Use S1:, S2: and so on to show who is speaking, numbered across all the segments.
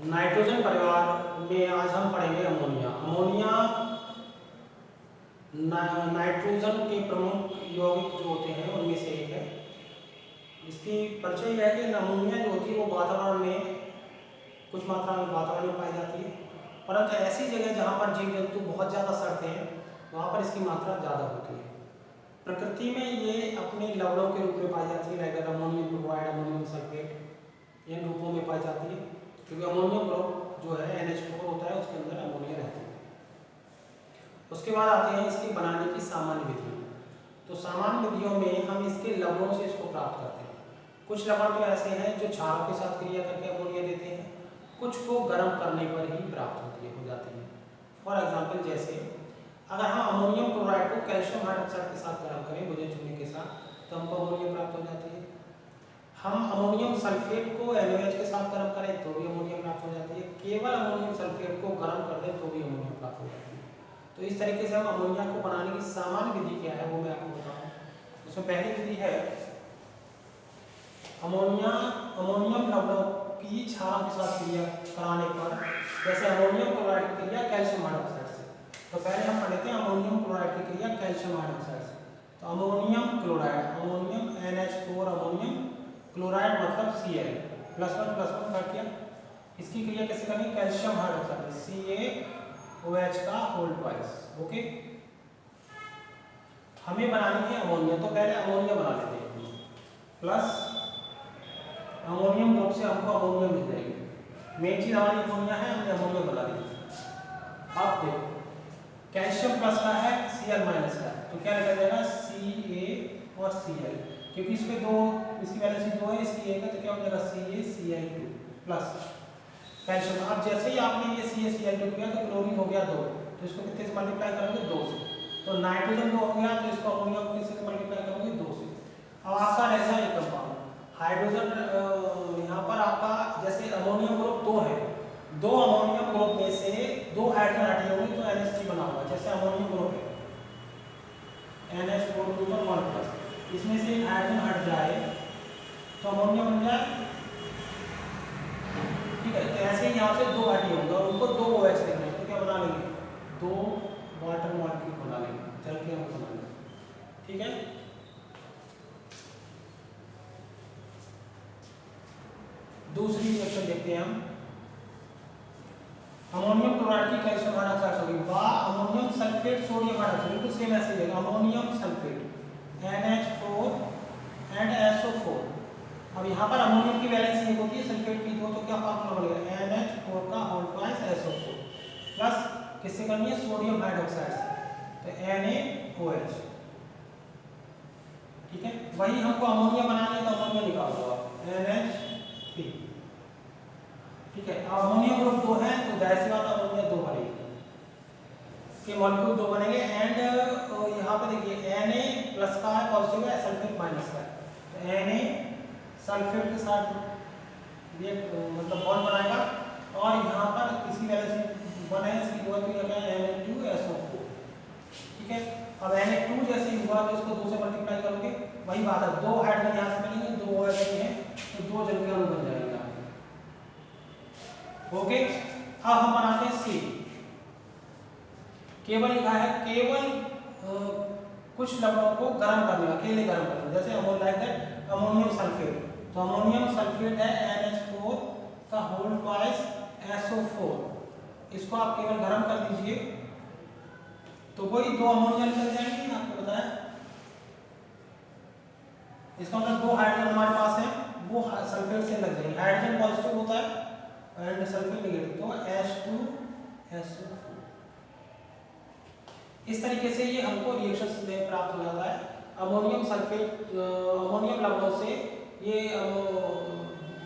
S1: Nitrogen परिवार में आज हम पढ़ेंगे अमोनिया। अमोनिया नाइट्रोजन के प्रमुख यौगिक जो होते हैं उनमें से एक है। इसकी परिचय यह है कि अमोनिया जो होती है वो वातावरण में कुछ मात्रा में वातावरण में पाई जाती है, परंतु ऐसी जगह जहाँ पर जीव जंतु बहुत ज़्यादा सड़ते हैं वहाँ पर इसकी मात्रा ज़्यादा होती है। प्रकृति में ये अपने लवणों के रूप में पाई जाती है, like ammonium chloride, ammonium sulphate, इन रूपों में पाई जाती है, क्योंकि अमोनियम ग्रुप जो है NH4 होता है उसके अंदर अमोनिया रहती है। उसके बाद आते हैं इसकी बनाने की सामान्य विधि। तो सामान्य विधियों में हम इसके लवणों से इसको प्राप्त करते हैं। कुछ लवण तो ऐसे हैं जो क्षारों के साथ क्रिया करके अमोनिया देते हैं, कुछ को गर्म करने पर ही प्राप्त हो जाती है। फॉर एग्जाम्पल जैसे अगर हम अमोनियम क्लोराइड को कैल्शियम हाइड्रोक्साइड के साथ गर्म करें बुझे चूने के साथ तो हमको अमोनिया प्राप्त हो जाती है। हम अमोनियम सल्फेट को NaOH के साथ गर्म करें तो भी अमोनिया प्राप्त हो जाती है। केवल अमोनियम सल्फेट को गर्म कर दें तो भी अमोनिया प्राप्त हो जाती है। तो इस तरीके से हम अमोनिया को बनाने की सामान्य विधि क्या है वो मैं आपको बताऊँ। उसमें पहली विधि है अमोनियम लवणों की क्षारों के साथ क्रिया कराने पर, जैसे अमोनियम क्लोराइड की क्रिया कैल्शियम हाइड्रोक्साइड से। तो पहले हम पढ़ लेते हैं अमोनियम क्लोराइड की क्रिया कैल्शियम हाइड्रोक्साइड से। तो ammonium chloride, ammonium NH4 ammonium chloride मतलब Cl +1 कर दिया। इसकी क्रिया कैसे करनी, कैल्शियम हाइड्रोक्साइड CaOH का होल ट्वाइस। ओके, हमें बनानी है अमोनिया, तो पहले अमोनिया बना लेते हैं। प्लस अमोनियम ग्रुप से हमको अमोनिया मिल जाएगी। मेन चीज हमारी अमोनिया है, हमने अमोनिया बना ली। अब देखो कैल्शियम प्लस का है Cl माइनस का, तो क्या लिखा जाएगा Ca और Cl, क्योंकि इसमें दो, इसकी वैलेंसी 2 है, इसकी 1 है, तो क्या हो जाएगा CaCl2 प्लस कैल्शियम। अब जैसे ही आपने ये CaCl2 किया तो क्लोरीन हो गया 2, तो इसको कितने से मल्टीप्लाई करोगे 2 से। तो नाइट्रोजन 2 हो गया, तो इसको अमोनिया को किससे मल्टीप्लाई करोगे 2 से। अब आपका ऐसा एक कंपाउंड हाइड्रोजन, यहाँ पर आपका जैसे अमोनियम ग्रुप 2 है, 2 अमोनियम ग्रुप में से 2 हाइड्रोजन हटे होंगे तो NH3 बना होगा। जैसे अमोनियम ग्रुप है NH4 पर 1+, इसमें से एक हाइड्रोजन हट जाए तो अमोनिया बन जाए, ठीक है। तो ऐसे ही यहाँ से 2 हटे होंगे और उनको 2 OH देना है, तो क्या बना लेंगे 2 वाटर मॉलिक्यूल बना लेंगे, जल के अणु बना लेंगे, ठीक है। दूसरी रिएक्शन देखते हैं हम। अमोनियम क्लोराइड की कैल्शियम हाइड्रोक्साइड सोडियम व अमोनियम सल्फेट सोडियम हाइड्रोक्साइड, बिल्कुल सेम ऐसे ही है। Ammonium sulphate NH4 and SO4। अब यहाँ पर अमोनियम की वैलेंसी 1 होती है, सल्फेट की 2, तो क्या फॉर्मूला बनेगा NH4 का होल ट्वाइस SO4 प्लस किससे करनी है सोडियम हाइड्रोक्साइड से, तो NaOH, ठीक है। वही हमको अमोनिया बनाना है तो अमोनिया निकाल दो आप NH3, ठीक है। अब अमोनियम ग्रुप 2 है तो जाहिर सी बात है अमोनिया 2 बनेगी, के मॉलिक्यूल 2 बनेंगे। एंड यहाँ पे देखिए Na प्लस का है पॉजिटिव है, सल्फेट माइनस का है, तो Na सल्फेट के साथ ये मतलब बॉन्ड बनाएगा और यहाँ पर इसकी वैलेंसी 1 है, इसकी 2 है, तो ये क्या है Na2SO4, ठीक है। अब Na2 जैसे ही हुआ तो इसको 2 से मल्टीप्लाई करोगे, वही बात है, 2 हाइड्रोजन यहाँ से मिलेंगे, 2 OH हैं तो 2 जल के अणु बन जाएंगे। ओके, अब हम बनाते हैं C। केवल लिखा है केवल कुछ लवणों को गर्म करने, अकेले गर्म करना, जैसे अमोनियम सल्फेट, तो अमोनियम सल्फेट है NH4 का होल ट्वाइस SO4, इसको आप केवल गर्म कर दीजिए तो वही 2 अमोनिया निकल जाएंगे। आपको बताया इसका मतलब 2 हाइड्रोजन हमारे पास है, वो सल्फेट से लग जाएंगे, हाइड्रोजन पॉजिटिव होता है एंड सल्फेट नेगेटिव, तो H2SO4। इस तरीके से ये हमको रिएक्शन में प्राप्त हो जाता है। अमोनियम सल्फेट अमोनियम लवणों से ये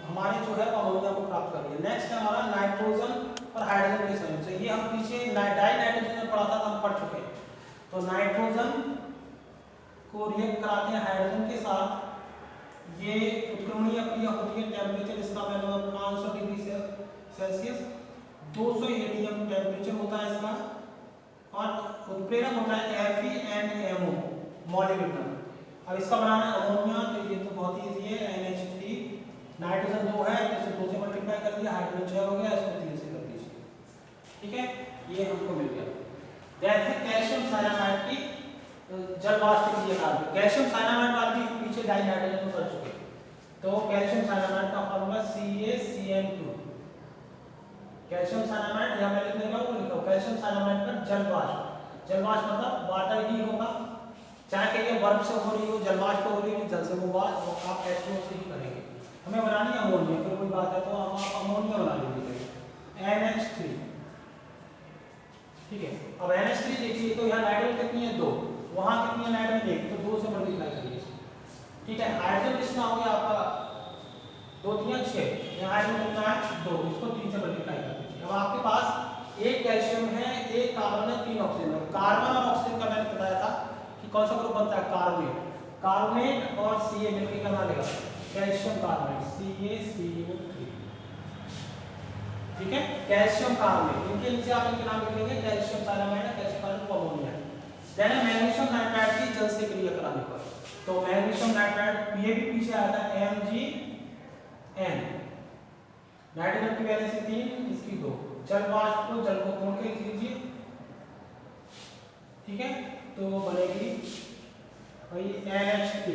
S1: हमारे जो है अमोनिया को प्राप्त कर रही है। नेक्स्ट है हमारा नाइट्रोजन और हाइड्रोजन के संयुक्त से, ये हम पीछे डाई नाइट्रोजन में पढ़ा था तो हम पढ़ चुके हैं। तो नाइट्रोजन को रिएक्ट कराते हैं हाइड्रोजन के साथ, ये उत्क्रमणीय क्रिया होती है। टेम्परेचर इसका मैंने 500 डिग्री सेल्सियस 200 ATM टेम्परेचर होता है इसका, और उत्प्रेरक होता है FeNMO मॉलिक्यूल। अब इसका बनाना है अमोनिया, तो ये तो बहुत ईजी है, NH3 नाइट्रोजन 2 है तो इसे 2 से मल्टीप्लाई मल्टीप्लाई कर दिया, हाइड्रोजन 6 हो गया, इसको 3 से कर दीजिए। ठीक है, ये हमको मिल गया। दैट है कैल्शियम साइनामाइड की जल वाष्प क्रिया कार्य। कैल्शियम साइनामाइड वाली भी पीछे डाई हाइड्रोजन को कर चुके, तो कैल्शियम साइनामाइड का फॉर्मूला CaCN2। कैल्शियम साइनामाइड यहाँ मैं लिखने का वो लिखा कैल्शियम साइनामाइड का जल वाष्प, जल वाष्प मतलब वाटर ही होगा, चाहे कहिए बर्फ से हो रही हो, जल वाष्प हो रही हो, जल से वो आप H2O से ही करेंगे। हमें बनानी है अमोनिया, फिर कोई बात है तो हम आप अमोनिया बना लीजिए NH3। ठीक है, अब NH3 देखिए तो यहाँ नाइट्रोजन कितनी है 2, वहाँ कितनी है नाइट्रोजन 1, तो 2 से मल्टीप्लाई करिए। ठीक है, हाइड्रोजन कितना हो गया आपका 2 3 6, यहाँ हाइड्रोजन कितना है 2, इसको 3 से मल्टीप्लाई कर दीजिए। अब आपके पास एक कैल्शियम है, एक कार्बन है, 3 ऑक्सीजन है। कार्बन और ऑक्सीजन का मैंने बताया था कि कौन सा ग्रुप बनता है, कार्बोनेट। कार्बोनेट और Ca मिलकर क्या बना देगा, कैल्शियम कार्बोनेट, CaCO3। ठीक है, कैल्शियम कार्बोनेट, इनके नीचे आप इनके नाम लिख लेंगे, कैल्शियम साइनामाइड है, कैल्शियम कार्बोनेट अमोनिया है। देन मैग्नीशियम नाइट्राइड की जल से क्रिया कराने पर, तो मैग्नीशियम नाइट्राइड ये भी पीछे आया था MgN, नाइट्रोजन की वैलेंसी 3, इसकी 2, जल वाष्प को जल को तोड़ के लिख लीजिए। ठीक है, तो बनेगी भाई NH3।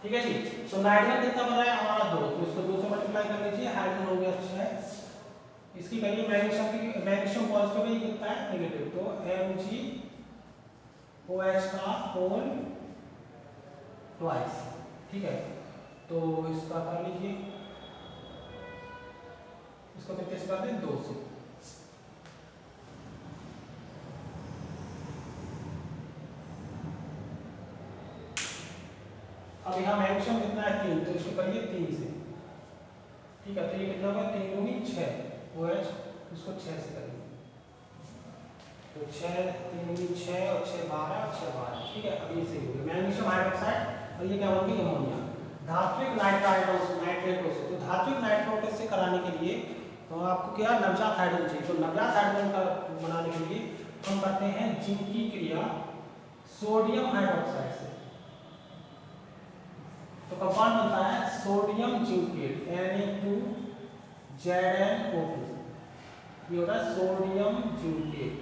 S1: ठीक है जी, तो नाइट्रोजन कितना बना है हमारा 2, तो इसको 2 से मल्टीप्लाई कर लीजिए, हाइड्रोजन हो गया 6, इसकी करिए मैग्नीशियम की, मैग्नीशियम पॉजिटिव है, ये कितना है नेगेटिव, तो MgOH का होल ट्वाइस। ठीक है, तो इसका कर लीजिए, इसको कितने से कर दें 2 से। अब यहाँ मैग्नीशियम कितना है 3, तो इसको करिए 3 से। ठीक है, तो ये कितना होगा 3 दूनी 6, OH इसको 6 से करिए, तो 6 3 दूनी 6 और 6 12, 6 12। ठीक है, अब ये सही हो गया मैग्नीशियम हाइड्रोक्साइड, और ये क्या होगी अमोनिया। धात्विक नाइट्राइडोस, नाइट्रेटोस, तो धात्विक नाइट्रोटस से कराने के लिए तो आपको क्या नवजात हाइड्रोजन चाहिए, तो नवजात हाइड्रोजन का बनाने के लिए हम करते हैं जिंक की क्रिया सोडियम हाइड्रोक्साइड से। तो कंपाउंड बनता है सोडियम जिंकेट Na2ZnO2, ये होता है सोडियम जिंकेट।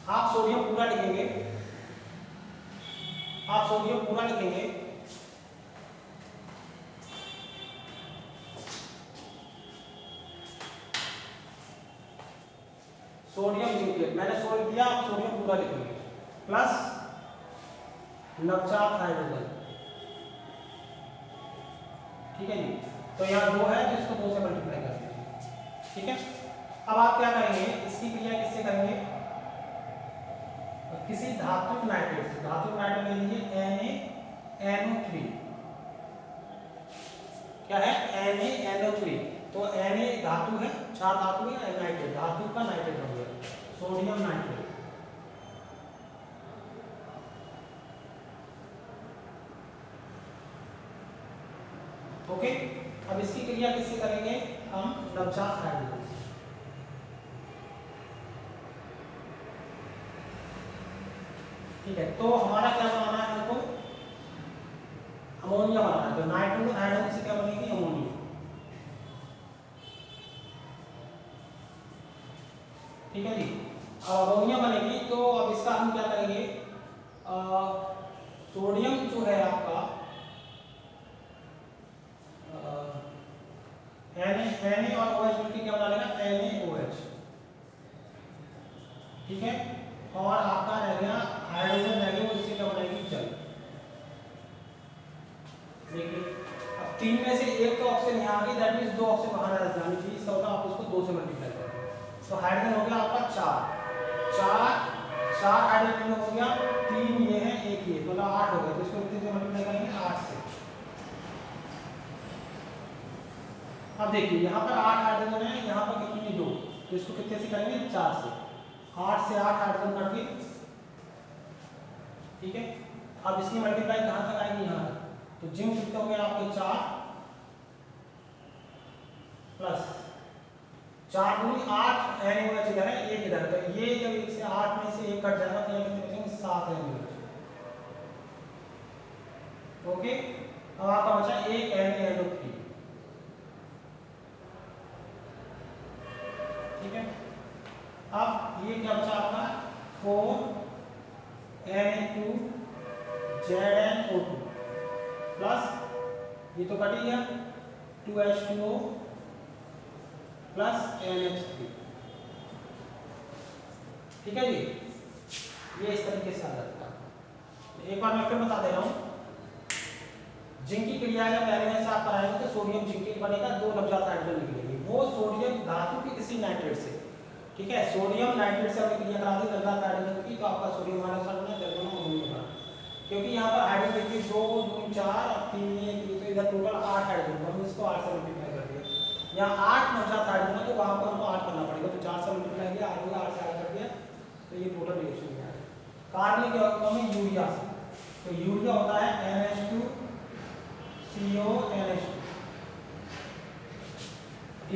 S1: आप सोडियम पूरा लिखेंगे, आप सोडियम पूरा लिखेंगे, सोडियम जिंकेट मैंने सोडियम दिया, आप सोडियम पूरा लिखेंगे, प्लस नवजात हाइड्रोजन। ठीक है जी, तो यहाँ 2 है, तो इसको 2 से मल्टीप्लाई कर दीजिए। ठीक है, अब आप क्या करेंगे, इसकी क्रिया किससे करेंगे, किसी धात्विक नाइट्रेट से। धात्विक नाइट्रेट ले लीजिए NaNO3, क्या है NaNO3, तो Na धातु है, 4 धातु है, नाइट्रेट धातु का नाइट्रेट हो गया, सोडियम नाइट्रेट। ओके, अब इसकी क्रिया किससे करेंगे हम, नवजात हाइड्रोजन। ठीक है, तो हमारा क्या बनाना है, हमको अमोनिया बनाना है, तो नाइट्रोजन हाइड्रोजन से क्या बनेगी अमोनिया। ठीक है जी, अब अमोनिया बनेगी, तो अब इसका हम क्या करेंगे, सोडियम जो है आपका Na और OH मिलकर क्या बना लेगा NaOH। ठीक है, और आपका रह गया हाइड्रोजन रह गया, इससे क्या बनाएगी जल। देखिए, अब 3 में से एक तो ऑक्सीजन यहाँ आ गई, दैट मींस 2 ऑक्सीजन बाहर आ जानी चाहिए, इसका होगा आप उसको 2 से मल्टीप्लाई करें, तो हाइड्रोजन हो गया आपका 4 हाइड्रोजन हो गया, 3 ये है 1 ये, मतलब 8 हो गया, तो इसको कितने से मल्टीप्लाई करेंगे 8 से। अब देखिए यहाँ पर 8 हाइड्रोजन है, यहाँ पर कितनी है 2, तो इसको कितने से करेंगे 4 से, 8 से 8 हाइड्रोजन कट के। ठीक है, अब इसकी मल्टीप्लाई कहाँ तक आएगी, यहाँ तक, तो जिंक कितने हो गए आपके 4 प्लस 4 दूनी 8, NaOH इधर है 1 इधर, तो ये जब 1 से 8 में से 1 कट जाएगा तो ये कितने बचेंगे 7 NaOH। ओके, अब आपका बचा एक NaNO3, ठीक है। अब ये क्या बचा आपका 4Na2ZnO2 प्लस ये तो कट ही गया 2H2O प्लस NH3, ठीक है जी। ये इस तरीके से आ जाता है। एक बार मैं फिर बता दे रहा हूँ, जिंक की क्रिया जब पहले से आप कराएंगे तो सोडियम जिंकेट बनेगा, 2 नवजात हाइड्रोजन निकलेंगे, वो सोडियम धातु के किसी नाइट्रेट से, ठीक है। सोडियम नाइट्रेट से हमने क्रिया करा दी नवजात हाइड्रोजन की, तो आपका सोडियम हाइड्रोक्साइड बना, जर्मन अमोनियम बना, क्योंकि यहाँ पर हाइड्रोजन देखिए 2 2 4 और 3 तो इधर टोटल 8 हाइड्रोजन, हम इसको 8 से मल्टीप्लाई कर दिया। यहाँ 8 नवजात हाइड्रोजन है तो वहाँ पर हमको 8 करना पड़ेगा, तो 4 से मल्टीप्लाई किया, 8 से 8 कर दिया, तो ये टोटल रिएक्शन में आया। कार्बनिक यौगिकों में यूरिया से, तो यूरिया होता है NH2CONH2,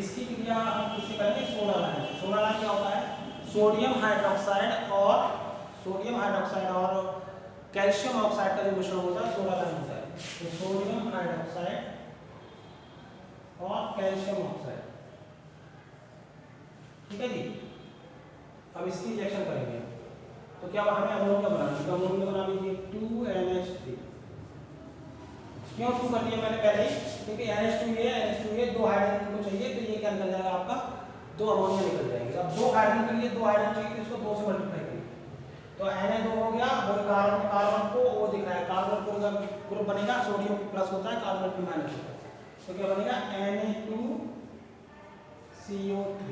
S1: इसकी क्रिया हम किससे करेंगे, सोडा लाइन। सोडा लाइन क्या होता है, सोडियम हाइड्रोक्साइड और कैल्शियम ऑक्साइड का जो मिश्रण होता है सोडा लाइन होता है। तो सोडियम हाइड्रोक्साइड और कैल्शियम ऑक्साइड, ठीक है जी। अब इसकी रिएक्शन करेंगे तो क्या हमें अमोनिया बनाना है, तो अमोनिया बना लीजिए 2NH3। क्यों 2 कर दिया मैंने पहले ही, क्योंकि NH2 ये 2 हाइड्रोजन को चाहिए, तो ये क्या निकल जाएगा आपका 2 अमोनिया निकल जाएंगे। अब 2 हाइड्रोजन के लिए 2 हाइड्रोजन चाहिए, तो इसको 2 से मल्टीप्लाई करिए, तो Na2 हो गया, और कार्बन को वो दिख रहा है, कार्बन को जब ग्रुप बनेगा सोडियम की प्लस होता है, कार्बन की माइनस होता है, तो क्या बनेगा Na2CO3।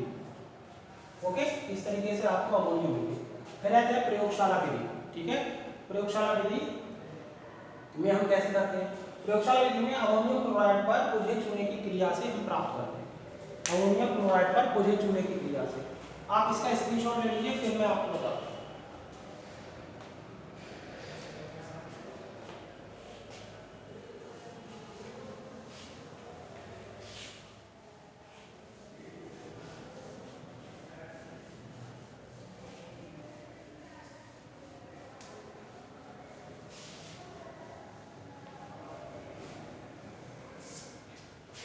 S1: ओके, इस तरीके से आपको अमोनिया मिलेगी। फिर आते हैं प्रयोगशाला विधि, ठीक है। प्रयोगशाला विधि में हम कैसे करते हैं, प्रयोगशाला विधि में अमोनियम क्लोराइड पर पुंजे चूने की क्रिया से हम प्राप्त करते हैं, अमोनियम क्लोराइड पर पुंजे चूने की क्रिया से। आप इसका स्क्रीनशॉट ले लीजिए, फिर मैं आपको बताता हूँ।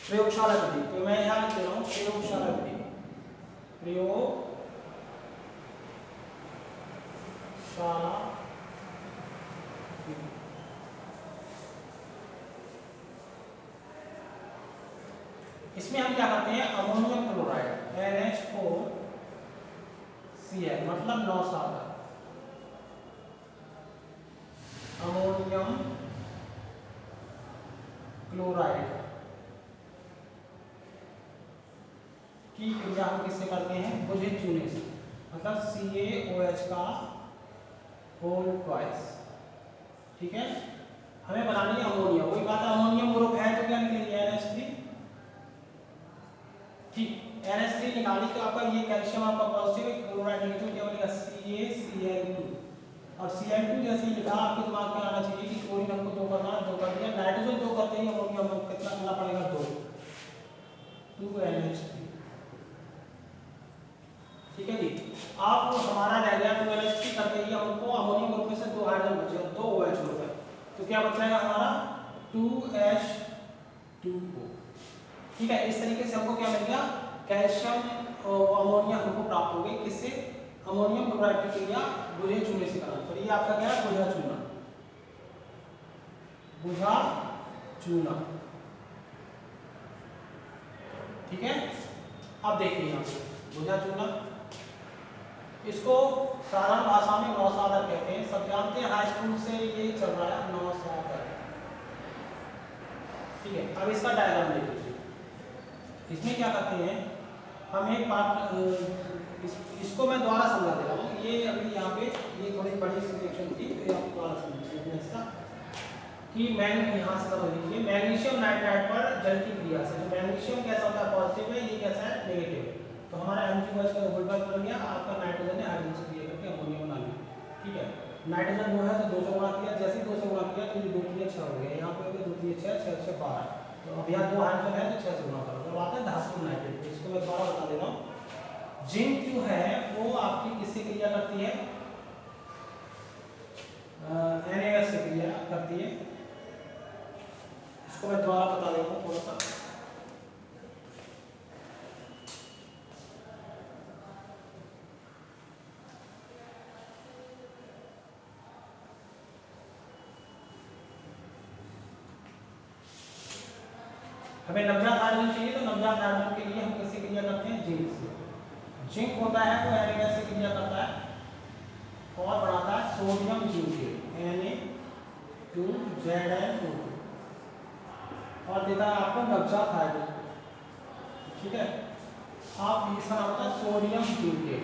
S1: प्रयोगशाला विधि, तो मैं यहाँ लिख रहा हूँ प्रयोगशाला विधि, प्रयोगशाला विधि। इसमें हम क्या करते हैं, अमोनियम क्लोराइड NH4Cl मतलब 9 सागर, अमोनियम क्लोराइड की क्रिया हम किससे करते हैं, पुंजे चूने से, मतलब CaOH का होल ट्वाइस, ठीक है। हमें बनानी है अमोनिया, वही बात है, अमोनियम ग्रुप है तो क्या निकलेगी NH3, ठीक। NH3 निकाली तो आपका ये कैल्शियम आपका पॉजिटिव है, क्लोराइड नेगेटिव, क्या बनेगा CaCl2, और Cl2 जैसे ही लिखा आपके दिमाग में आना चाहिए कि क्लोरीन हमको 2 करना है, 2 कर दिया, नाइट्रोजन 2 करते ही अमोनिया हमको कितना करना पड़ेगा, 2NH3, ठीक है जी। अब हमारा रह गया 2NH3 करते ही हमको अमोनियम ग्रुप में से 2 हाइड्रोजन बचेगा, 2 OH ग्रुप है, तो क्या बच जाएगा हमारा 2H2O, ठीक है। इस तरीके से हमको क्या मिल गया, कैल्शियम अमोनिया हमको प्राप्त हो गई, किससे, अमोनियम क्लोराइड की क्रिया बुझे चूने से कराना। तो ये आपका क्या है, बुझा चूना, बुझा चूना, ठीक है। अब देखिए यहाँ पे बुझा चूना, इसको साधारण भाषा में नौसागर कहते हैं, सब जानते हैं, हाई स्कूल से ये चल रहा है नौसागर, ठीक है। अब इसका डायग्राम देख लीजिए, इसमें क्या करते हैं हम, एक बात इसको मैं दोबारा समझा दे रहा हूँ, ये अभी यहाँ पे ये थोड़ी बड़ी सिलेक्शन थी, तो आपको दोबारा समझिए इसका कि यहाँ से समझ लीजिए, मैग्नीशियम नाइट्राइड पर जल की क्रिया से, तो मैग्नीशियम कैसा होता है, पॉजिटिव है, ये कैसा है, नेगेटिव है, तो हमारा MgOH का उल्टा बन गया, आपका नाइट्रोजन ने हाइड्रोजन से क्रिया करके अमोनिया बना लिया, ठीक है। नाइट्रोजन 2 है तो 2 से गुणा किया, जैसे ही 2 से गुणा किया तो ये 2 3 6 हो गया, यहाँ पे 2 3 6 6 से 12, तो अब यहाँ 2 हाइड्रोजन है तो 6 से गुणा करो, तो आता है धातु नाइट्रेट। इसको मैं दोबारा बता दे रहा हूँ, जिंक जो है वो आपकी किससे क्रिया करती है, NaS से क्रिया करती है, इसको मैं दोबारा बता देता हूँ थोड़ा सा। हमें नवजात हाइड्रोजन चाहिए, तो नवजात हाइड्रोजन के लिए हम किससे क्रिया करते हैं? जिंक से। जिंक होता है वो Na से क्रिया करता है और बनाता है सोडियम जिंकेट Na2Zn2 और देता है आपको नवजात हाइड्रोजन। ठीक है, आप इसका नाम होता है सोडियम जिंकेट।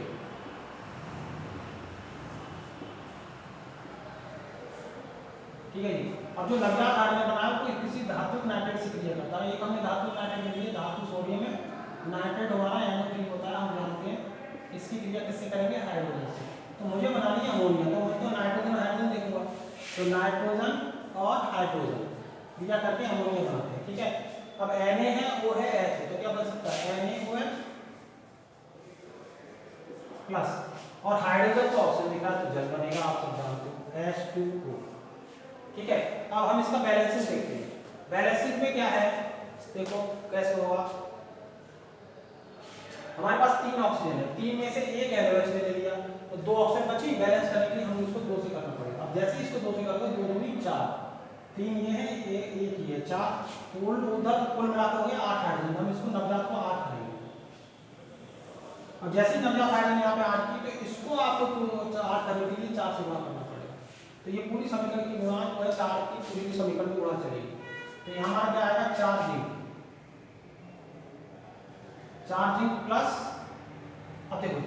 S1: ठीक है जी। अब जो नवजात हाइड्रोजन बनाया वो किसी धातु नाइट्रेट से क्रिया करता है। एक हमने धातु नाइट्रेट ले लिया, धातु सोडियम है, नाइट्रेट हमारा NO3 होता है, हम जानते हैं। इसकी क्रिया किससे करेंगे? हाइड्रोजन से। तो मुझे बनानी है अमोनिया, तो मैं तो नाइट्रोजन हाइड्रोजन देखूंगा, तो नाइट्रोजन और हाइड्रोजन क्रिया करके अमोनिया बनाते हैं। ठीक है, अब Na है, O है, H है, तो क्या बन सकता है? NaOH प्लस और हाइड्रोजन तो ऑक्सीजन दिखा तो जल बनेगा, आप सब जानते हो, H2O। ठीक है, अब हम इसका बैलेंसिंग देखते हैं। बैलेंसिंग में क्या है, देखो कैसे होगा। हमारे पास 3 ऑक्सीजन है, 3 में से एक NaOH ने ले लिया, तो 2 ऑक्सीजन बची। बैलेंस करने के लिए हम इसको 2 से करना पड़ेगा। अब जैसे इसको 2 से करोगे, 2 दूनी 4, 3 ये है, एक ये 4, कुल उधर कुल मिलाकर हो गया 8 हाइड्रोजन। हम इसको नवजात को 8 करेंगे। अब जैसे नवजात हाइड्रोजन यहाँ पे 8 की, तो इसको आपको 8 करने के लिए 4 से गुणा करना पड़ेगा। तो ये पूरी समीकरण की गुणा जो है 4 की पूरी समीकरण में गुणा चलेगी। तो यहाँ हमारा क्या आएगा? 4 जिंक प्लस, अब देखो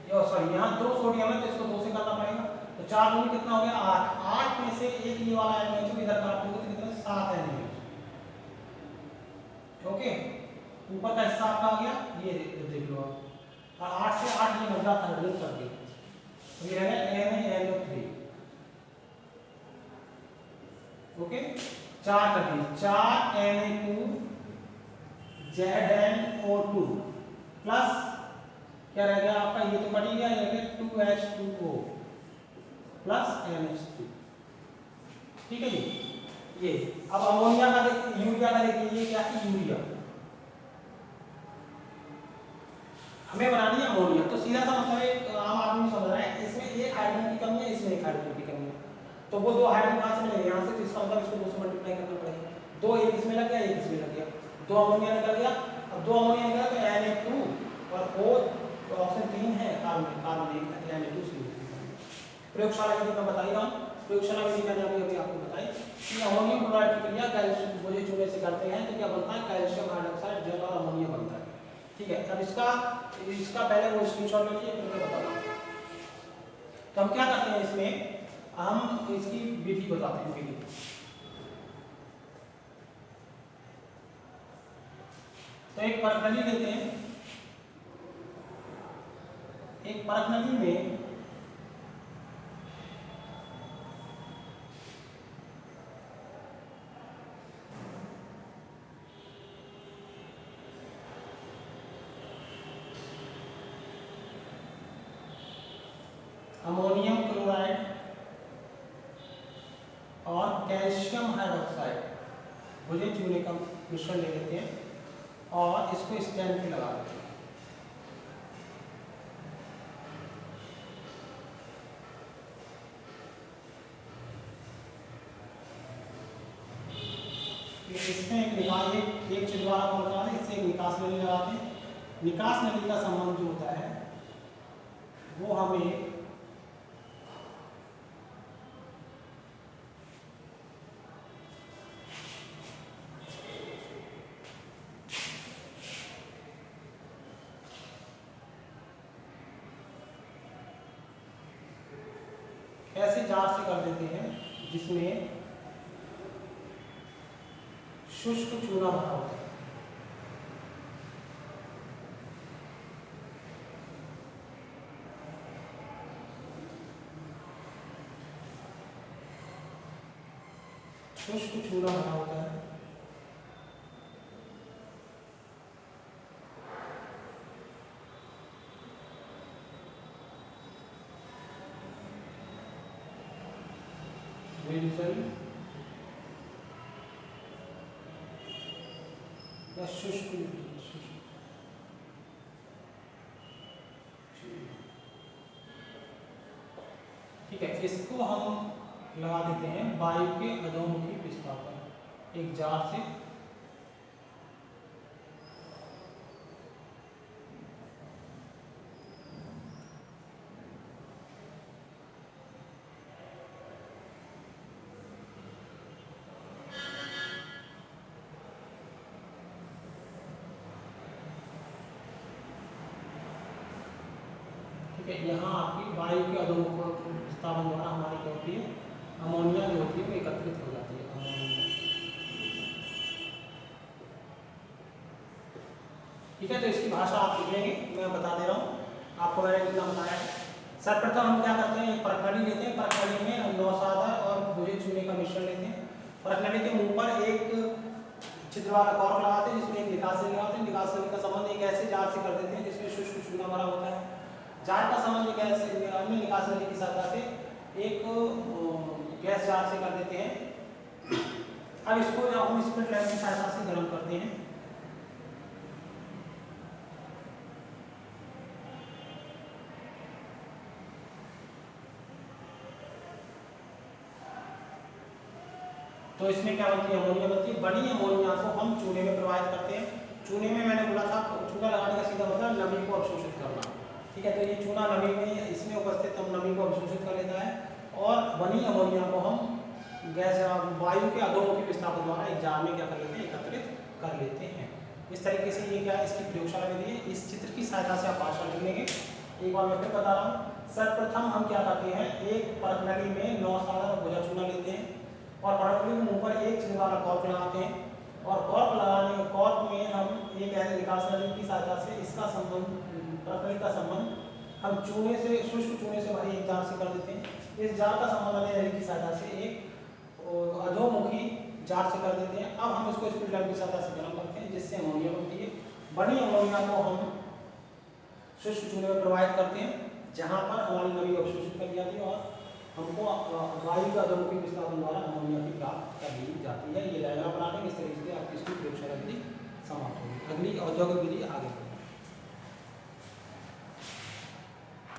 S1: ये सॉरी यहाँ 2 सोडियम है तो इसको 2 से करना पड़ेगा। तो 4 दूनी कितना हो गया? 8। 8 में से एक ये वाला NaOH को इधर काट दोगे तो कितना? 7 NaOH। ओके, ऊपर का हिस्सा आपका आ गया, ये देख लो आप। और 8 से 8 ये नवजात हाइड्रोजन कर दिया, तो ये है NaNO3। ओके, 4 कर दिए, 4 Na2Zn2 प्लस क्या रह गया आपका? ये तो कट ही गया, ये रह गया 2H2O प्लस NH2। ठीक है जी। ये अब अमोनिया का यूरिया का देखिए, ये क्या है? यूरिया। हमें बनानी है अमोनिया, तो सीधा सा मतलब एक आम आदमी समझ रहा है, इसमें एक हाइड्रोजन की कमी है, इसमें एक हाइड्रोजन की कमी है, तो वो 2 हाइड्रोजन कहाँ से मिलेंगे? यहाँ से। तो इसका मतलब इसको 2 से मल्टीप्लाई करना पड़ेगा। 2 एक इसमें लग गया, एक इसमें लग गया, 2 अमोनिया निकल गया। अब 2 अमोनिया निकला तो Na2 और O तो ऑप्शन 3 है, कार्बन 1 है, Na2CO। प्रयोगशाला विधि मैं बता ही रहा हूँ। प्रयोगशाला विधि मैंने अभी आपको बताई कि अमोनियम क्लोराइड की क्रिया कैल्शियम मुझे चूने से करते हैं, तो क्या बनता है? कैल्शियम हाइड्रोक्साइड, जल और अमोनिया बनता है। ठीक है, अब इसका पहले वो स्क्रीनशॉट ले लीजिए, फिर मैं बताता हूँ। तो हम क्या करते हैं इसमें, हम इसकी विधि बताते हैं। विधि तो एक परख नली लेते हैं। एक परख नली में अमोनियम क्लोराइड और कैल्शियम हाइड्रोक्साइड मुझे चूने का मिश्रण ले लेते हैं और इसको स्टैंड पे लगा देते हैं। इसमें एक निकास, एक छिद्रवाला को लगा दें, इससे एक निकास नली लगाते हैं। निकास नली का संबंध जो होता है वो हमें ऐसे जार से कर देते हैं जिसमें शुष्क चूना भरा होता है। शुष्क चूना भरा होता है। या शुष्क। ठीक है, इसको हम लगा देते हैं वायु के अधोमुखी विस्थापन एक जार से। ठीक है, यहाँ आपकी वायु के अधोमुखी विस्थापन द्वारा हमारी क्या होती है, अमोनिया जो होती है वो एकत्रित हो जाती है, अमोनिया। ठीक है, तो इसकी भाषा आप लिखेंगे, मैं बता दे रहा हूँ आपको, मैंने कितना बताया है। सर्वप्रथम हम क्या करते हैं, एक परखड़ी लेते हैं, परखड़ी में हम नौसागर और भुजे चूने का मिश्रण लेते हैं। परखड़ी के मुंह पर एक छिद्र वाला कॉर्क लगाते हैं जिसमें एक निकास नली लगाते हैं। निकास नली का संबंध एक ऐसे जार से कर देते हैं जिसमें शुष्क चूना भरा होता है। जार का संबंध एक ऐसे अन्य निकास नली की सहायता से एक गैस जार से कर देते हैं। अब इसको जब हम स्पिरिट लैंप की सहायता से गर्म करते हैं, तो इसमें क्या बनती है, अमोनिया बनती है। बनी अमोनिया को हम चूने में प्रवाहित करते हैं। चूने में मैंने बोला था, चूना लगाने का सीधा मतलब नमी को अवशोषित करना। ठीक है, तो ये चूना नमी में इसमें उपस्थित हम नमी को अवशोषित कर लेता है और बनी अमोनिया को हम गैस वायु के अधोमुखी विस्थापन द्वारा एक जार में क्या कर लेते हैं, एकत्रित कर लेते हैं। इस तरीके से ये क्या है, इसकी प्रयोगशाला विधि है। इस चित्र की सहायता से आप भाषा लिख लेंगे। एक बार मैं फिर बता रहा हूँ। सर्वप्रथम हम क्या करते हैं, एक परखड़ी में नौसागर और भुजा चूना लेते हैं और परखड़ी के मुंह पर एक छिद्र वाला कॉर्क लगाते हैं और कॉर्क में हम एक ऐसे निकास नली की सहायता से इसका संबंध, परखड़ी का संबंध हम चूने से, शुष्क चूने से भरी एक जार से कर देते हैं। इस जार का संबंध अन्य नली की सहायता से एक अधोमुखी जार से कर देते हैं। अब हम इसको स्पिरिट लैंप की सहायता से गर्म करते हैं जिससे अमोनिया बनती है। बनी अमोनिया को हम शुष्क चूने में प्रवाहित करते हैं जहाँ पर हमारी नमी अवशोषित कर दी जाती है और हमको वायु का अधोमुखी विस्थापन द्वारा अमोनिया की प्राप्त कर दी जाती है। ये डायग्राम बना देंगे, इस तरीके से आपकी इसकी प्रयोगशाला विधि समाप्त होगी। अगली औद्योगिक विधि आगे।